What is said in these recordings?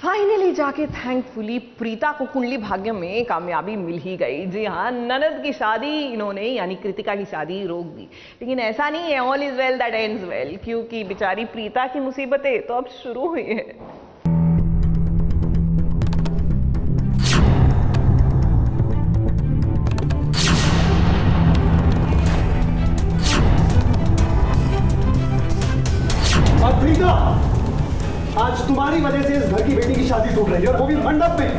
Finally जाके thankfully Preeta को कुंडली भाग्य में कामयाबी मिल ही गई। जी हाँ, ननद की शादी इन्होंने यानी कृतिका की शादी रोक दी। लेकिन ऐसा नहीं है, all is well that ends well, क्योंकि बेचारी प्रीता की मुसीबतें तो अब शुरू हुई है। प्रीता, आज तुम्हारी वजह से इस घर की बेटी की शादी टूट रही है, और वो भी मंडप में।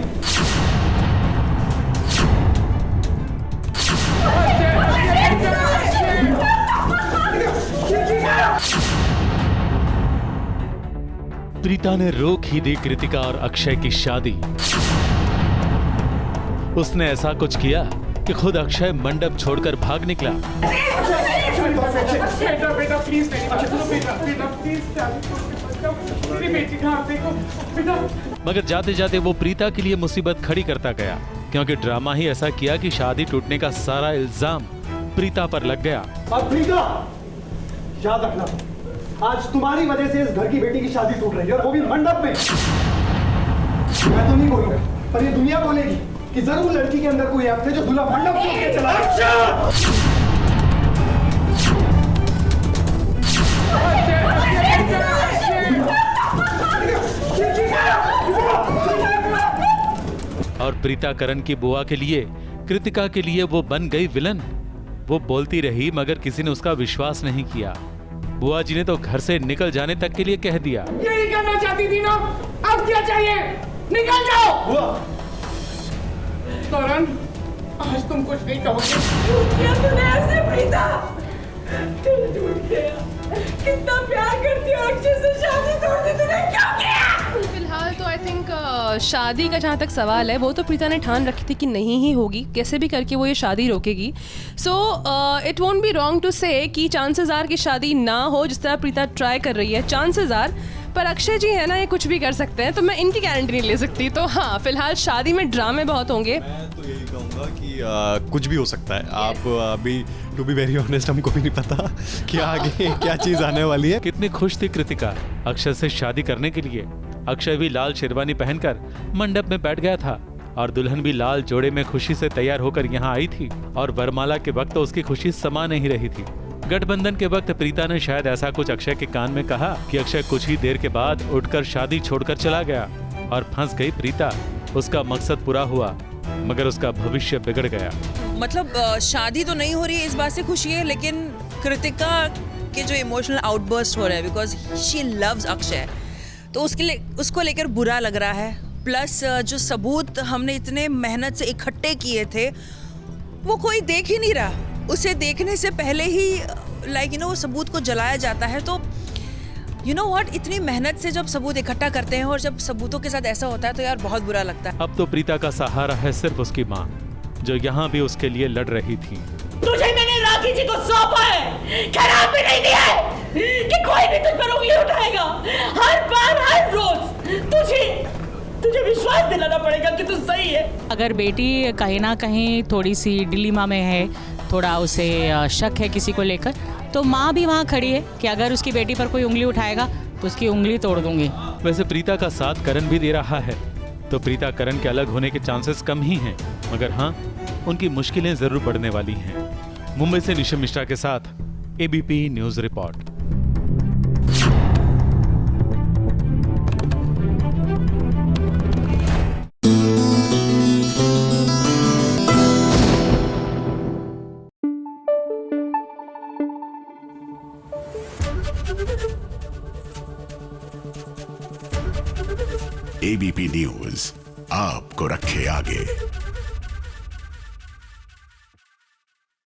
प्रीता ने रोक ही दी कृतिका और अक्षय की शादी। उसने ऐसा कुछ किया कि खुद अक्षय मंडप छोड़कर भाग निकला। बेटा प्लीज मगर जाते जाते वो प्रीता के लिए मुसीबत खड़ी करता गया, क्योंकि ड्रामा ही ऐसा किया कि शादी टूटने का सारा इल्जाम प्रीता पर लग गया। अब प्रीता, याद रखना, आज तुम्हारी वजह से इस घर की बेटी की शादी टूट रही है, और वो भी मंडप में। मैं तो नहीं बोलूंगा, पर ये दुनिया बोलेगी कि जरूर लड़की के अंदर कोई ऐप थे जो दूल्हा मंडप छोड़ के चला गया। और प्रीता करण की बुआ के लिए, कृतिका के लिए वो बन गई विलन। वो बोलती रही मगर किसी ने उसका विश्वास नहीं किया। बुआ जी ने तो घर से निकल जाने तक के लिए कह दिया। यही करना चाहती थी ना, अब क्या चाहिए? निकल जाओ। बुआ, करण, आज तुम कुछ नहीं कहोगे। क्या तूने ऐसे प्रीता? दिल टूट गया। कितना प्यार करती हो, अक्षय से शादी तोड़ दी तूने, क्यों किया? फिलहाल तो आई थिंक शादी का जहाँ तक सवाल है वो तो प्रीता ने ठान रखी थी कि नहीं ही होगी, कैसे भी करके वो ये शादी रोकेगी। So it won't be wrong to say कि चांसेस आर कि शादी ना हो, जिस तरह प्रीता ट्राई कर रही है, चांसेस आर। पर अक्षय जी है ना, ये कुछ भी कर सकते हैं, तो मैं इनकी गारंटी नहीं ले सकती। तो हाँ, फिलहाल शादी में ड्रामे बहुत होंगे। मैं तो यही कहूँगा कि कुछ भी हो सकता है। आप अभी टू बी वेरी ऑनेस्ट हमको भी नहीं पता कि आगे क्या चीज़ आने वाली है। कितनी खुश थी कृतिका अक्षय से शादी करने के लिए। अक्षय भी लाल शेरवानी पहनकर मंडप में बैठ गया था, और दुल्हन भी लाल जोड़े में खुशी से तैयार होकर यहाँ आई थी। और वरमाला के वक्त तो उसकी खुशी समा नहीं रही थी। गठबंधन के वक्त प्रीता ने शायद ऐसा कुछ अक्षय के कान में कहा कि अक्षय कुछ ही देर के बाद उठकर शादी छोड़कर चला गया, और फंस गई प्रीता। उसका मकसद पूरा हुआ, मगर उसका भविष्य बिगड़ गया। मतलब शादी तो नहीं हो रही है, इस बात से खुशी है, लेकिन कृतिका के जो इमोशनल आउटबर्स्ट हो रहे हैं बिकॉज शी लव्स अक्षय, तो उसके लिए उसको लेकर बुरा लग रहा है। प्लस जो सबूत हमने इतने मेहनत से इकट्ठे किए थे वो कोई देख ही नहीं रहा। उसे देखने से पहले ही लाइक वो सबूत को जलाया जाता है। तो व्हाट, इतनी मेहनत से जब सबूत इकट्ठा करते हैं और जब सबूतों के साथ ऐसा होता है तो यार बहुत बुरा लगता है। अब तो प्रीता का सहारा है सिर्फ उसकी माँ, जो यहाँ भी उसके लिए लड़ रही थी। तुझे मैंने राखी जी को सौंपा है, खराब भी नहीं दिया है कि कोई भी तुझ पर उंगली उठाएगा। हर बार, हर रोज तुझे विश्वास दिलाना पड़ेगा कि तू सही है। अगर बेटी कहीं ना कहीं थोड़ी सी डिलीमा में है, थोड़ा उसे शक है किसी को लेकर, तो माँ भी वहाँ खड़ी है कि अगर उसकी बेटी पर कोई उंगली उठाएगा तो उसकी उंगली तोड़ दूंगी। वैसे प्रीता का साथ करण भी दे रहा है, तो प्रीता करण के अलग होने के चांसेस कम ही हैं, मगर हाँ, उनकी मुश्किलें जरूर बढ़ने वाली हैं। मुंबई से निशा मिश्रा के साथ ABP news report. ABP news आपको रखे आगे।